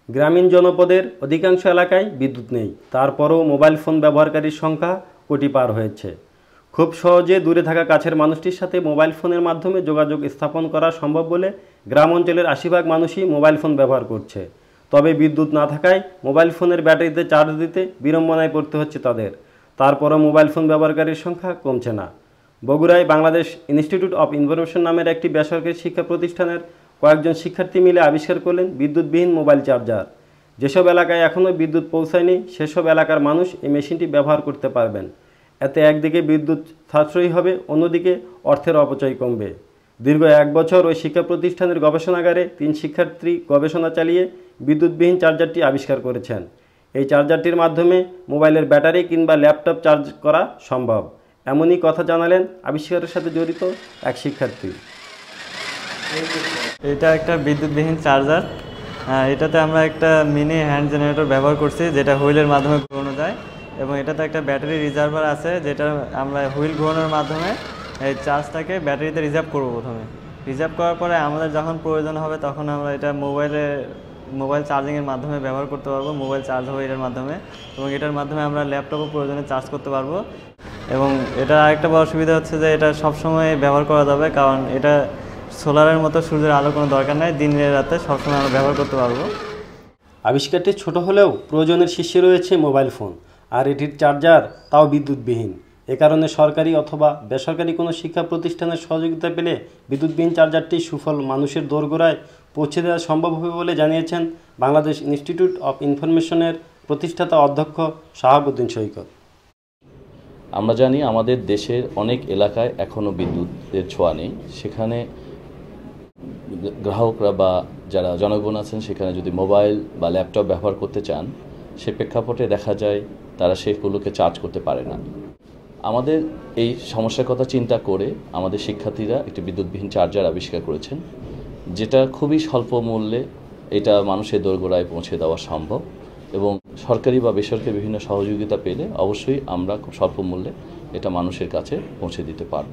গ্রামীণ জনপদের অধিকাংশ এলাকায় বিদ্যুৎ নেই, তারপরও মোবাইল ফোন ব্যবহারকারীর সংখ্যা কোটি পার হয়েছে। খুব সহজে দূরে থাকা কাছের মানুষটির সাথে মোবাইল ফোনের মাধ্যমে যোগাযোগ স্থাপন করা সম্ভব বলে গ্রাম অঞ্চলের ৮০% মানুষই মোবাইল ফোন ব্যবহার করছে। তবে বিদ্যুৎ না থাকায় মোবাইল ফোনের ব্যাটারিতে চার্জ দিতে বিড়ম্বনায় পড়তে হচ্ছে তাদের। তারপরও মোবাইল ফোন ব্যবহারকারীর সংখ্যা কমছে না। বগুড়ায় বাংলাদেশ ইনস্টিটিউট অব ইনফরমেশন নামের একটি বেসরকারি শিক্ষা প্রতিষ্ঠানের কয়েকজন শিক্ষার্থী মিলে আবিষ্কার করলেন বিদ্যুৎবিহীন মোবাইল চার্জার। যেসব এলাকায় এখনও বিদ্যুৎ পৌঁছায়নি সেসব এলাকার মানুষ এই মেশিনটি ব্যবহার করতে পারবেন। এতে একদিকে বিদ্যুৎ সাশ্রয়ী হবে, অন্যদিকে অর্থের অপচয় কমবে। দীর্ঘ 1 বছর ওই শিক্ষা প্রতিষ্ঠানের গবেষণাগারে 3 শিক্ষার্থী গবেষণা চালিয়ে বিদ্যুৎবিহীন চার্জারটি আবিষ্কার করেছেন। এই চার্জারটির মাধ্যমে মোবাইলের ব্যাটারি কিংবা ল্যাপটপ চার্জ করা সম্ভব, এমনই কথা জানালেন আবিষ্কারের সাথে জড়িত এক শিক্ষার্থী। এটা একটা বিদ্যুৎবিহীন চার্জার। এটাতে আমরা একটা মিনি হ্যান্ড জেনারেটর ব্যবহার করছি, যেটা হুইলের মাধ্যমে ঘোরানো যায়, এবং এটাতে একটা ব্যাটারি রিজার্ভার আছে, যেটা আমরা হুইল ঘোরানোর মাধ্যমে এই চার্জটাকে ব্যাটারিতে রিজার্ভ করব। প্রথমে রিজার্ভ করার পরে আমাদের যখন প্রয়োজন হবে তখন আমরা এটা মোবাইল চার্জিংয়ের মাধ্যমে ব্যবহার করতে পারবো। মোবাইল চার্জ হবে এটার মাধ্যমে, এবং এটার মাধ্যমে আমরা ল্যাপটপও প্রয়োজনে চার্জ করতে পারবো। এবং এটা আরেকটা বড় সুবিধা হচ্ছে যে এটা সবসময় ব্যবহার করা যাবে, কারণ এটা সোলারের মতো সূর্যের আলো কোনো দরকার নাই, দিনে রাতে সবসময় আমরা ব্যবহার করতে পারবো। আবিষ্কারটি ছোট হলেও প্রয়োজনের শীর্ষে রয়েছে মোবাইল ফোন, আর এটির চার্জার তাও বিদ্যুৎবিহীন। এ কারণে সরকারি অথবা বেসরকারি কোনো শিক্ষা প্রতিষ্ঠানের সহযোগিতা পেলে বিদ্যুৎবিহীন চার্জারটি সুফল মানুষের দোরগোড়ায় পৌঁছে দেওয়া সম্ভব হবে বলে জানিয়েছেন বাংলাদেশ ইনস্টিটিউট অব ইনফরমেশনের প্রতিষ্ঠাতা অধ্যক্ষ শাহাবুদ্দিন সৈকত। আমরা জানি আমাদের দেশের অনেক এলাকায় এখনও বিদ্যুতের ছোঁয়া নেই। সেখানে গ্রাহকরা বা যারা জনগণ আছেন সেখানে যদি মোবাইল বা ল্যাপটপ ব্যবহার করতে চান, সে প্রেক্ষাপটে দেখা যায় তারা সেগুলোকে চার্জ করতে পারে না। আমাদের এই সমস্যার কথা চিন্তা করে আমাদের শিক্ষার্থীরা একটি বিদ্যুৎবিহীন চার্জার আবিষ্কার করেছেন, যেটা খুবই স্বল্প মূল্যে এটা মানুষের দোরগোড়ায় পৌঁছে দেওয়া সম্ভব, এবং সরকারি বা বেসরকারি বিভিন্ন সহযোগিতা পেলে অবশ্যই আমরা খুব স্বল্প মূল্যে এটা মানুষের কাছে পৌঁছে দিতে পারব।